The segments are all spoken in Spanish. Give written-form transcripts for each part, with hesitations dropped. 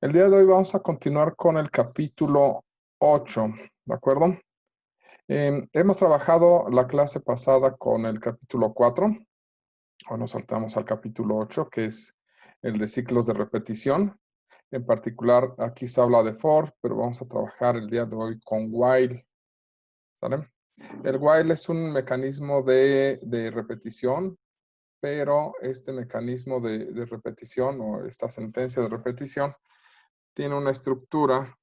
El día de hoy vamos a continuar con el capítulo 8, ¿de acuerdo? Hemos trabajado la clase pasada con el capítulo 4, o nos saltamos al capítulo 8, que es el de ciclos de repetición. En particular, aquí se habla de for, pero vamos a trabajar el día de hoy con while, ¿sale? El while es un mecanismo de repetición, pero este mecanismo de repetición o esta sentencia de repetición tiene una estructura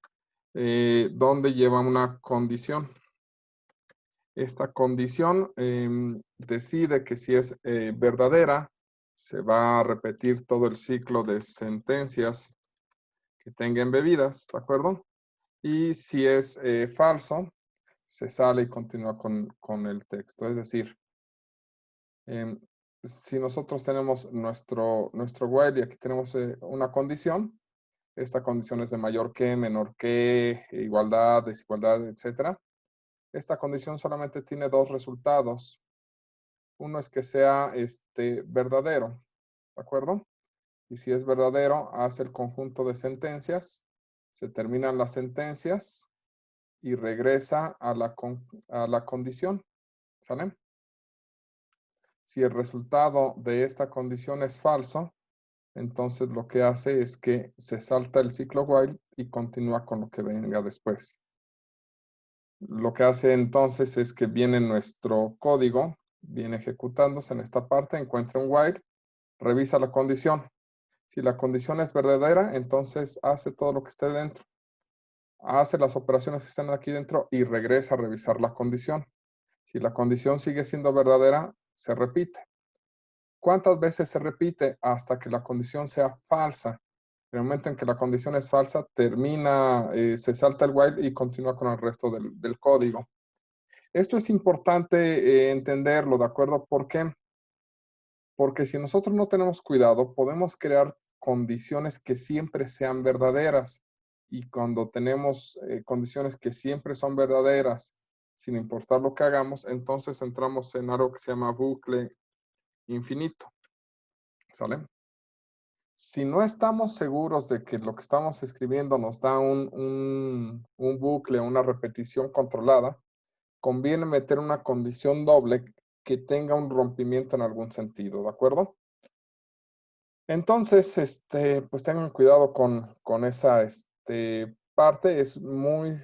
donde lleva una condición. Esta condición decide que si es verdadera, se va a repetir todo el ciclo de sentencias que tenga embebidas, ¿de acuerdo? Y si es falso, se sale y continúa con el texto. Es decir, si nosotros tenemos nuestro while y aquí tenemos una condición, esta condición es de mayor que, menor que, igualdad, desigualdad, etcétera. Esta condición solamente tiene dos resultados. Uno es que sea verdadero, ¿de acuerdo? Y si es verdadero, hace el conjunto de sentencias, se terminan las sentencias y regresa a la condición, ¿sale? Si el resultado de esta condición es falso, entonces lo que hace es que se salta el ciclo while y continúa con lo que venga después. Lo que hace entonces es que viene nuestro código, viene ejecutándose en esta parte, encuentra un while, revisa la condición. Si la condición es verdadera, entonces hace todo lo que esté dentro. Hace las operaciones que están aquí dentro y regresa a revisar la condición. Si la condición sigue siendo verdadera, se repite. ¿Cuántas veces se repite? Hasta que la condición sea falsa. En el momento en que la condición es falsa, termina, se salta el while y continúa con el resto del código. Esto es importante entenderlo, ¿de acuerdo? ¿Por qué? Porque si nosotros no tenemos cuidado, podemos crear condiciones que siempre sean verdaderas. Y cuando tenemos condiciones que siempre son verdaderas, sin importar lo que hagamos, entonces entramos en algo que se llama bucle infinito. ¿Sale? Si no estamos seguros de que lo que estamos escribiendo nos da un bucle, una repetición controlada, conviene meter una condición doble que tenga un rompimiento en algún sentido, ¿de acuerdo? Entonces, pues tengan cuidado con esa parte. Es muy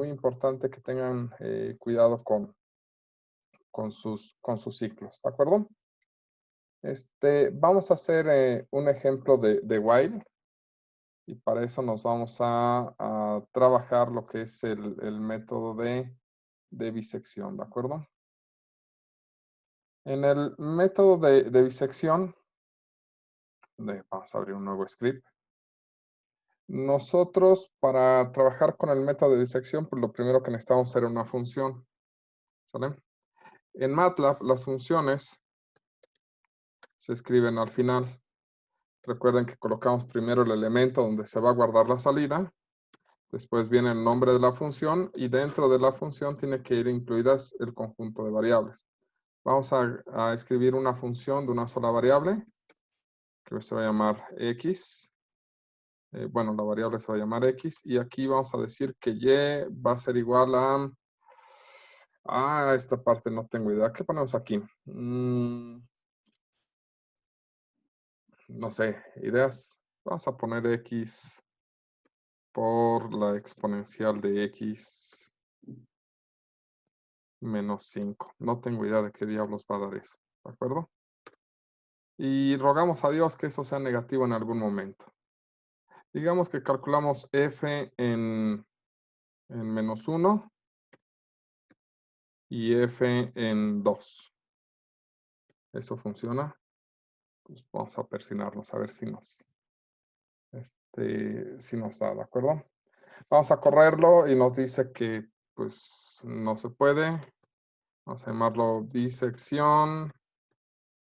importante que tengan cuidado con sus ciclos, ¿de acuerdo? Vamos a hacer un ejemplo de while. Y para eso nos vamos a trabajar lo que es el método de bisección, ¿de acuerdo? En el método de bisección, vamos a abrir un nuevo script. Nosotros, para trabajar con el método de bisección, pues lo primero que necesitamos es una función, ¿sale? En MATLAB, las funciones se escriben al final. Recuerden que colocamos primero el elemento donde se va a guardar la salida. Después viene el nombre de la función y dentro de la función tiene que ir incluidas el conjunto de variables. Vamos a escribir una función de una sola variable que se va a llamar x. Bueno, la variable se va a llamar x y aquí vamos a decir que y va a ser igual a... esta parte no tengo idea. ¿Qué ponemos aquí? No sé, ideas. Vamos a poner x por la exponencial de x menos 5. No tengo idea de qué diablos va a dar eso, ¿de acuerdo? Y rogamos a Dios que eso sea negativo en algún momento. Digamos que calculamos f en menos 1 y f en 2. ¿Eso funciona? Pues vamos a persignarnos a ver si nos da, ¿de acuerdo? Vamos a correrlo y nos dice que pues no se puede. Vamos a llamarlo bisección,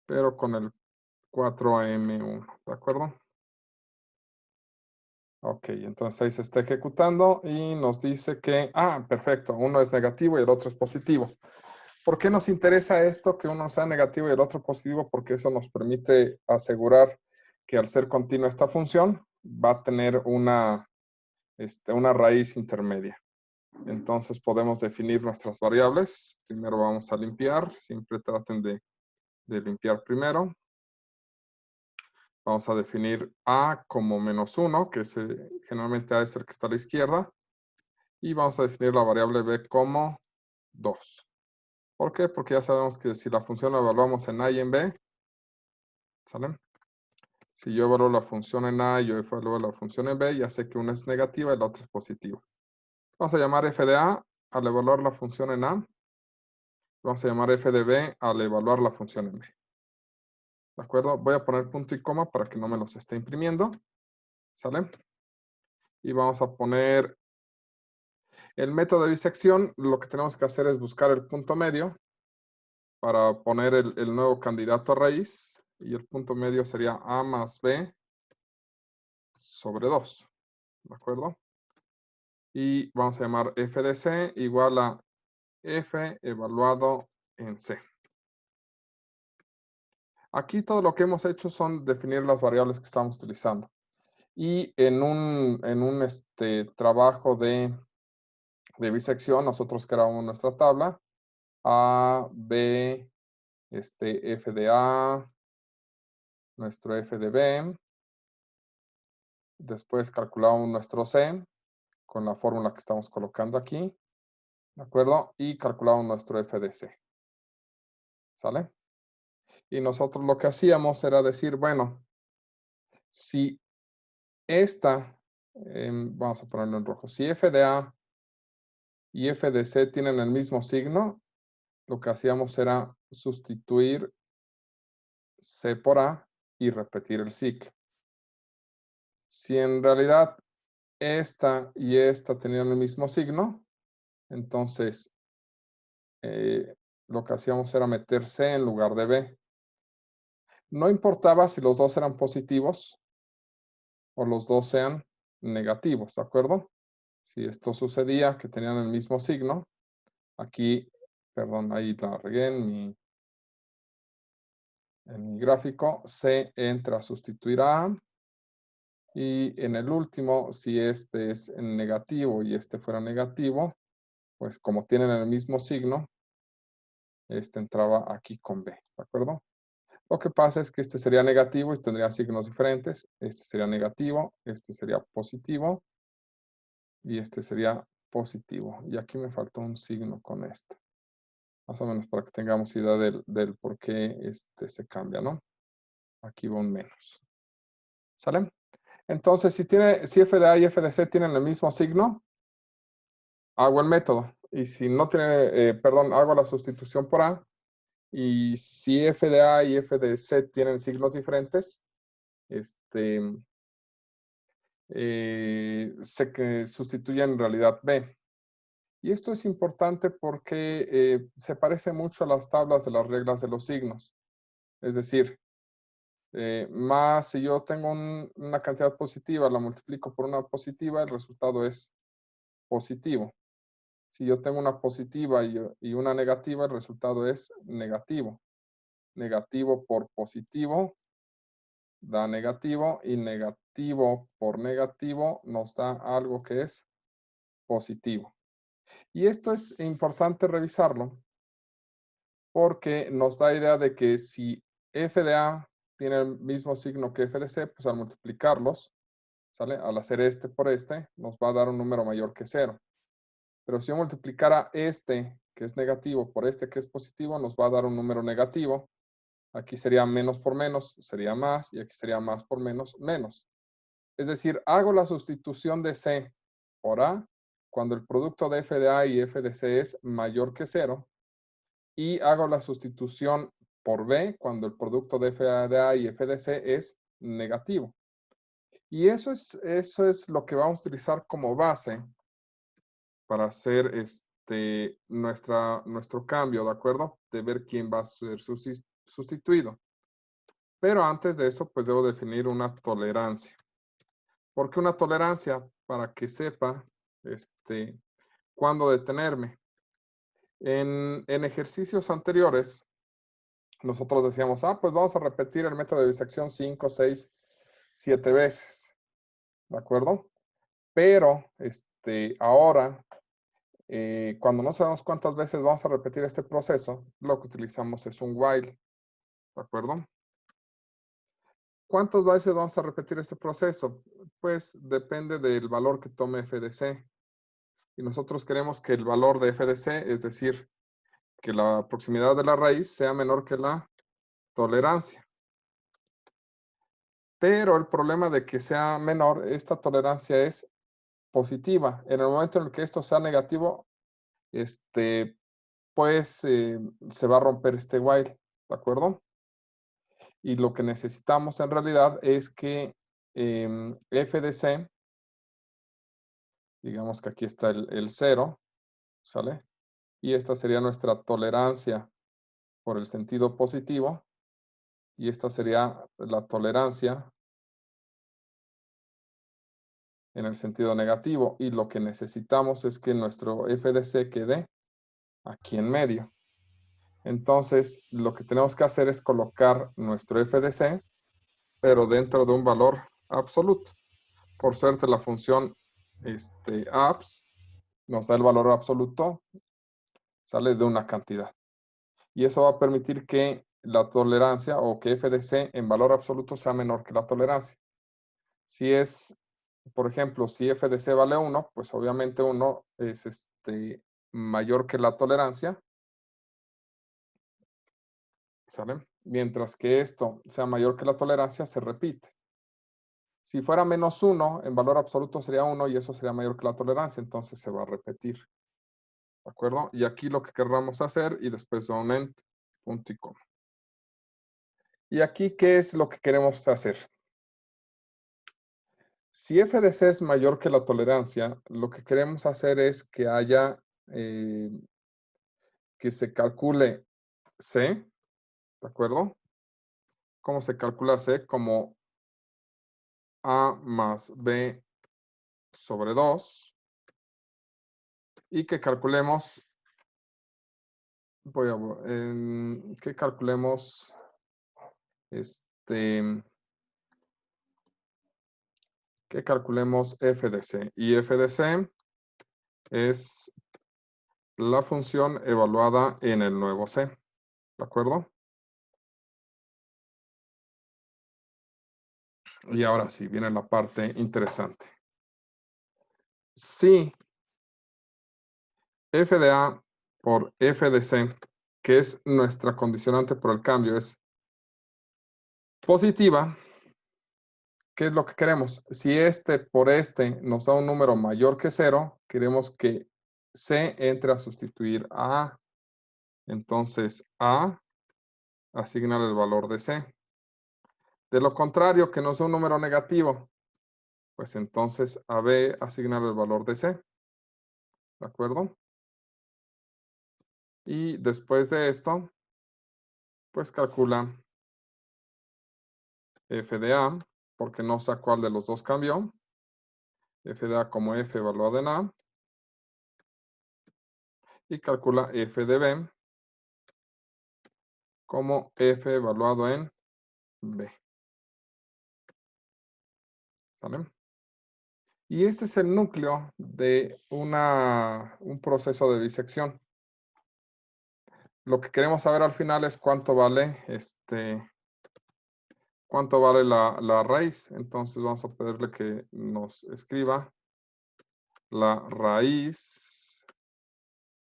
pero con el 4M1, ¿de acuerdo? Ok, entonces ahí se está ejecutando y nos dice que, perfecto, uno es negativo y el otro es positivo. ¿Por qué nos interesa esto, que uno sea negativo y el otro positivo? Porque eso nos permite asegurar que al ser continua esta función, va a tener una raíz intermedia. Entonces podemos definir nuestras variables. Primero vamos a limpiar. Siempre traten de limpiar primero. Vamos a definir a como -1, que generalmente a es el que está a la izquierda. Y vamos a definir la variable b como 2. ¿Por qué? Porque ya sabemos que si la función la evaluamos en a y en b, ¿sale? Si yo evalúo la función en a y yo evalúo la función en b, ya sé que una es negativa y la otra es positiva. Vamos a llamar f de a al evaluar la función en a. Vamos a llamar f de b al evaluar la función en b. ¿De acuerdo? Voy a poner punto y coma para que no me los esté imprimiendo. ¿Sale? Y vamos a poner el método de bisección. Lo que tenemos que hacer es buscar el punto medio para poner el nuevo candidato a raíz. Y el punto medio sería a más b sobre 2. ¿De acuerdo? Y vamos a llamar f de c igual a f evaluado en c. Aquí todo lo que hemos hecho son definir las variables que estamos utilizando. Y en un trabajo de bisección, nosotros creamos nuestra tabla. A, B, F de A, nuestro F de B. Después calculamos nuestro C con la fórmula que estamos colocando aquí. ¿De acuerdo? Y calculamos nuestro F de C. ¿Sale? Y nosotros lo que hacíamos era decir, bueno, si esta, vamos a ponerlo en rojo, si F de A y F de C tienen el mismo signo, lo que hacíamos era sustituir C por A y repetir el ciclo. Si en realidad esta y esta tenían el mismo signo, entonces lo que hacíamos era meter C en lugar de B. No importaba si los dos eran positivos o los dos sean negativos, ¿de acuerdo? Si esto sucedía, que tenían el mismo signo, aquí, perdón, ahí la regué en mi gráfico, C entra a sustituir a A. Y en el último, si este es negativo y este fuera negativo, pues como tienen el mismo signo, este entraba aquí con B, ¿de acuerdo? Lo que pasa es que este sería negativo y tendría signos diferentes. Este sería negativo, este sería positivo y este sería positivo. Y aquí me faltó un signo con esto. Más o menos para que tengamos idea del por qué se cambia, ¿no? Aquí va un menos. ¿Sale? Entonces, si f de A y f de C tienen el mismo signo, hago el método. Y si no tiene, hago la sustitución por A. Y si f de A y f de C tienen signos diferentes, sé que sustituyen en realidad B. Y esto es importante porque se parece mucho a las tablas de las reglas de los signos. Es decir, más si yo tengo una cantidad positiva, la multiplico por una positiva, el resultado es positivo. Si yo tengo una positiva y una negativa, el resultado es negativo. Negativo por positivo da negativo y negativo por negativo nos da algo que es positivo. Y esto es importante revisarlo porque nos da idea de que si f de A tiene el mismo signo que f de C, pues al multiplicarlos, ¿sale? Al hacer este por este, nos va a dar un número mayor que 0. Pero si yo multiplicara este, que es negativo, por este, que es positivo, nos va a dar un número negativo. Aquí sería menos por menos, sería más, y aquí sería más por menos, menos. Es decir, hago la sustitución de C por A cuando el producto de f de A y f de C es mayor que 0. Y hago la sustitución por B cuando el producto de f de A y f de C es negativo. Y eso es lo que vamos a utilizar como base para hacer nuestro cambio, ¿de acuerdo? De ver quién va a ser sustituido. Pero antes de eso, pues debo definir una tolerancia. ¿Por qué una tolerancia? Para que sepa cuándo detenerme. En ejercicios anteriores, nosotros decíamos, pues vamos a repetir el método de bisección 5, 6, 7 veces. ¿de acuerdo? Pero ahora, cuando no sabemos cuántas veces vamos a repetir este proceso, lo que utilizamos es un while, ¿de acuerdo? ¿Cuántas veces vamos a repetir este proceso? Pues depende del valor que tome f de c. Y nosotros queremos que el valor de f de c, es decir, que la proximidad de la raíz sea menor que la tolerancia. Pero el problema de que sea menor, esta tolerancia es positiva. En el momento en el que esto sea negativo, pues se va a romper este while, ¿de acuerdo? Y lo que necesitamos en realidad es que f de c, digamos que aquí está el 0, ¿sale? Y esta sería nuestra tolerancia por el sentido positivo. Y esta sería la tolerancia en el sentido negativo. Y lo que necesitamos es que nuestro f de c quede aquí en medio. Entonces, lo que tenemos que hacer es colocar nuestro f de c, pero dentro de un valor absoluto. Por suerte, la función abs nos da el valor absoluto, sale de una cantidad. Y eso va a permitir que la tolerancia o que f de c en valor absoluto sea menor que la tolerancia. Si es, por ejemplo, si f de c vale 1, pues obviamente 1 es mayor que la tolerancia, ¿sale? Mientras que esto sea mayor que la tolerancia, se repite. Si fuera menos 1, en valor absoluto sería 1 y eso sería mayor que la tolerancia, entonces se va a repetir. ¿De acuerdo? Y aquí lo que querramos hacer, y después un end, punto y coma. Y aquí, ¿qué es lo que queremos hacer? Si f de c es mayor que la tolerancia, lo que queremos hacer es que haya, que se calcule c, ¿de acuerdo? ¿Cómo se calcula c? Como a más b sobre 2. Y que calculemos, que calculemos, que calculemos f de c. Y f de c es la función evaluada en el nuevo c, ¿de acuerdo? Y ahora sí, viene la parte interesante. Si f de a por f de c, que es nuestra condicionante por el cambio, es positiva, ¿qué es lo que queremos? Si por nos da un número mayor que 0, queremos que c entre a sustituir a a. Entonces, a, asignar el valor de c. De lo contrario, que nos dé un número negativo, pues entonces a b, asignar el valor de c. ¿De acuerdo? Y después de esto, pues calcula f de a, porque no sé cuál de los dos cambió. F de a como f evaluada en a. Y calcula f de b como f evaluado en b. ¿Sale? Y este es el núcleo de un proceso de disección. Lo que queremos saber al final es cuánto vale la raíz. Entonces vamos a pedirle que nos escriba la raíz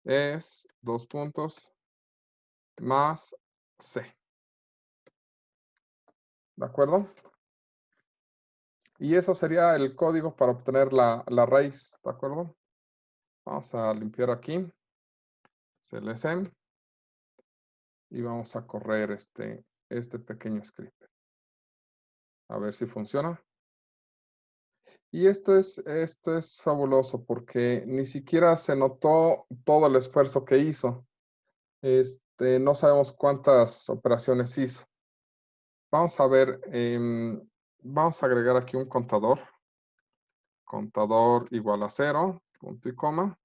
es 2 puntos más c. ¿De acuerdo? Y eso sería el código para obtener la raíz. ¿De acuerdo? Vamos a limpiar aquí. CLSM. Y vamos a correr este pequeño script. A ver si funciona. Y esto es fabuloso porque ni siquiera se notó todo el esfuerzo que hizo. No sabemos cuántas operaciones hizo. Vamos a ver, vamos a agregar aquí un contador. Contador igual a 0, punto y coma.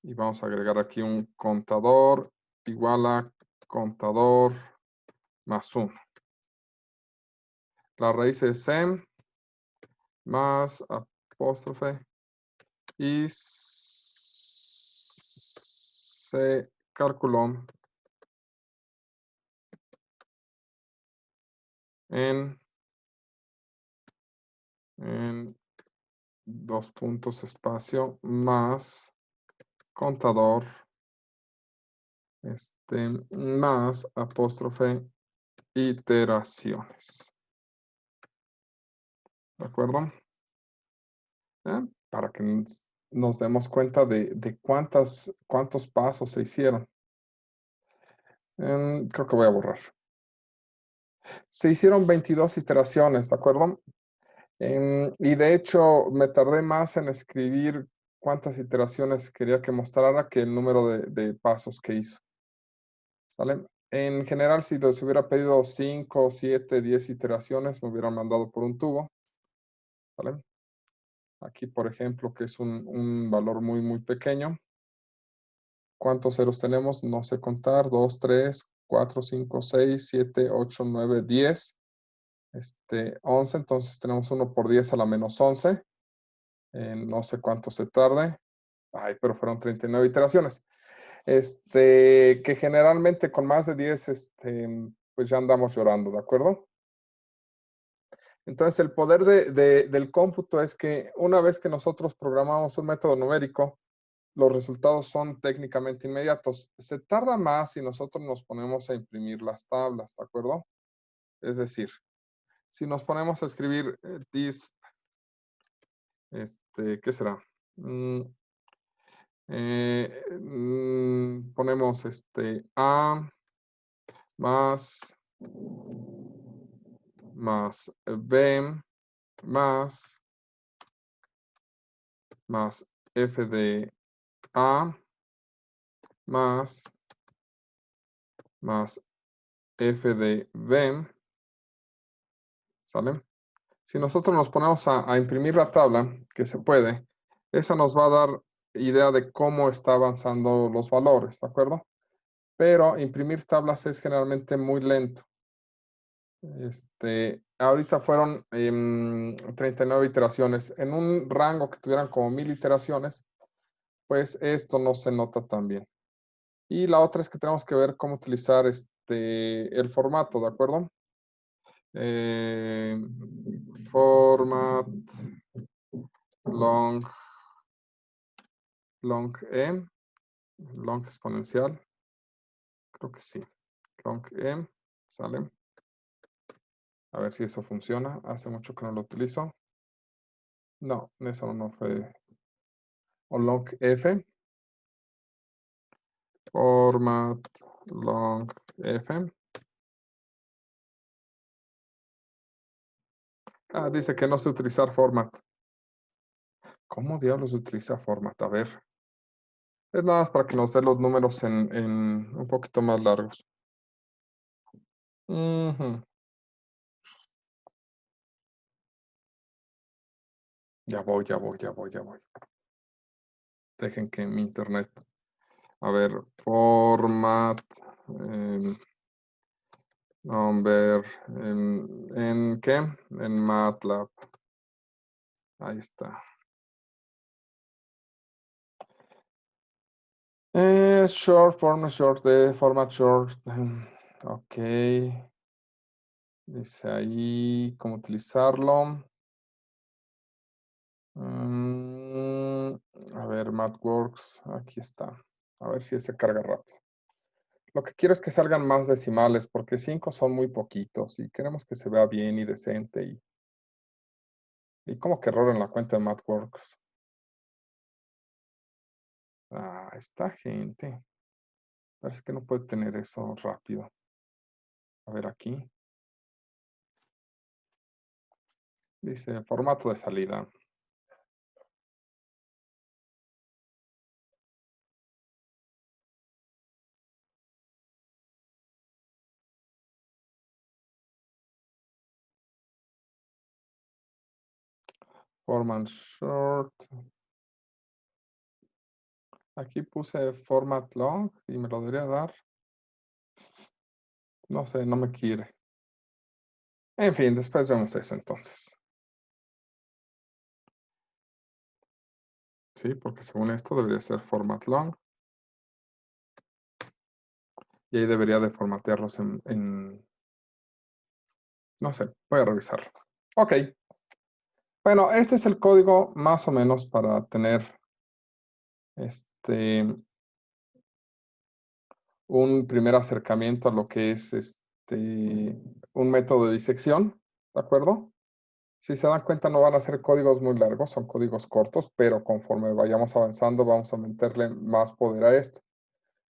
Y vamos a agregar aquí un contador igual a contador más 1. La raíz es sem más apóstrofe y se calculó en 2 puntos espacio más contador más apóstrofe iteraciones. ¿De acuerdo? Para que nos demos cuenta de cuántos pasos se hicieron. Creo que voy a borrar. Se hicieron 22 iteraciones, ¿de acuerdo? Y de hecho me tardé más en escribir cuántas iteraciones quería que mostrara que el número de pasos que hizo. ¿Sale? En general, si les hubiera pedido 5, 7, 10 iteraciones, me hubieran mandado por un tubo. ¿Vale? Aquí, por ejemplo, que es un valor muy, muy pequeño. ¿Cuántos ceros tenemos? No sé contar. 2, 3, 4, 5, 6, 7, 8, 9, 10. 11. Entonces tenemos 1 por 10 a la menos 11. No sé cuánto se tarde. Ay, pero fueron 39 iteraciones. Que generalmente con más de 10, pues ya andamos llorando, ¿de acuerdo? Entonces, el poder del cómputo es que una vez que nosotros programamos un método numérico, los resultados son técnicamente inmediatos. Se tarda más si nosotros nos ponemos a imprimir las tablas, ¿de acuerdo? Es decir, si nos ponemos a escribir this, ¿qué será? Ponemos A más B más F de A más F de B, ¿sale? Si nosotros nos ponemos a imprimir la tabla, que se puede, esa nos va a dar idea de cómo está avanzando los valores, ¿de acuerdo? Pero imprimir tablas es generalmente muy lento. Ahorita fueron 39 iteraciones. En un rango que tuvieran como 1000 iteraciones, pues esto no se nota tan bien. Y la otra es que tenemos que ver cómo utilizar el formato, ¿de acuerdo? Format long M, long exponencial, creo que sí, long M, ¿sale? A ver si eso funciona, hace mucho que no lo utilizo. No, eso no fue. O long F, format long F. Dice que no sé utilizar format. ¿Cómo diablos utiliza format? A ver. Es nada más para que nos dé los números en un poquito más largos. Ya voy. Dejen que mi internet. A ver, format. Number. ¿En qué? En MATLAB. Ahí está. Short, format short, format short. Ok. Dice ahí cómo utilizarlo. A ver, MathWorks. Aquí está. A ver si se carga rápido. Lo que quiero es que salgan más decimales, porque 5 son muy poquitos y queremos que se vea bien y decente. Y como que error en la cuenta de MathWorks. Esta gente. Parece que no puede tener eso rápido. A ver aquí. Dice formato de salida. Format short. Aquí puse format long y me lo debería dar. No sé, no me quiere. En fin, después vemos eso entonces. Sí, porque según esto debería ser format long. Y ahí debería de formatearlos no sé, voy a revisarlo. Ok, bueno, este es el código más o menos para tener este, un primer acercamiento a lo que es un método de disección, ¿de acuerdo? Si se dan cuenta, no van a ser códigos muy largos, son códigos cortos, pero conforme vayamos avanzando, vamos a meterle más poder a esto.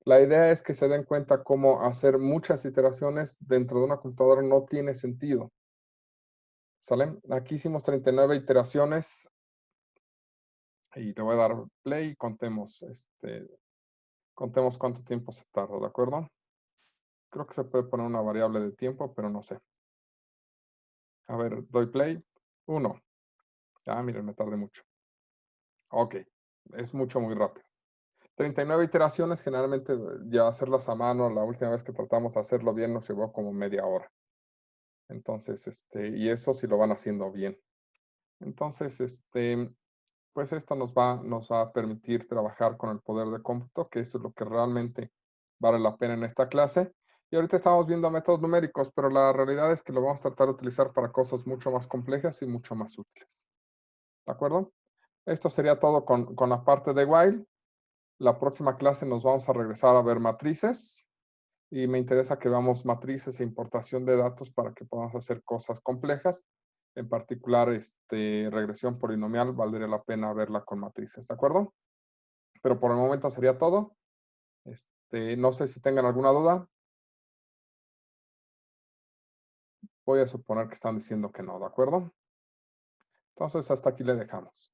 La idea es que se den cuenta cómo hacer muchas iteraciones dentro de una computadora no tiene sentido. ¿Sale? Aquí hicimos 39 iteraciones y le voy a dar play y contemos cuánto tiempo se tarda, ¿de acuerdo? Creo que se puede poner una variable de tiempo, pero no sé. A ver, doy play. 1. Ah, miren, me tardé mucho. Ok, es muy rápido. 39 iteraciones, generalmente ya hacerlas a mano, la última vez que tratamos de hacerlo bien nos llevó como media hora. Entonces, y eso si lo van haciendo bien. Entonces, pues esto nos va a permitir trabajar con el poder de cómputo, que eso es lo que realmente vale la pena en esta clase. Y ahorita estamos viendo métodos numéricos, pero la realidad es que lo vamos a tratar de utilizar para cosas mucho más complejas y mucho más útiles. ¿De acuerdo? Esto sería todo con la parte de while. La próxima clase nos vamos a regresar a ver matrices y me interesa que veamos matrices e importación de datos para que podamos hacer cosas complejas. En particular, regresión polinomial, valdría la pena verla con matrices, ¿de acuerdo? Pero por el momento sería todo. No sé si tengan alguna duda. Voy a suponer que están diciendo que no, ¿de acuerdo? Entonces, hasta aquí le dejamos.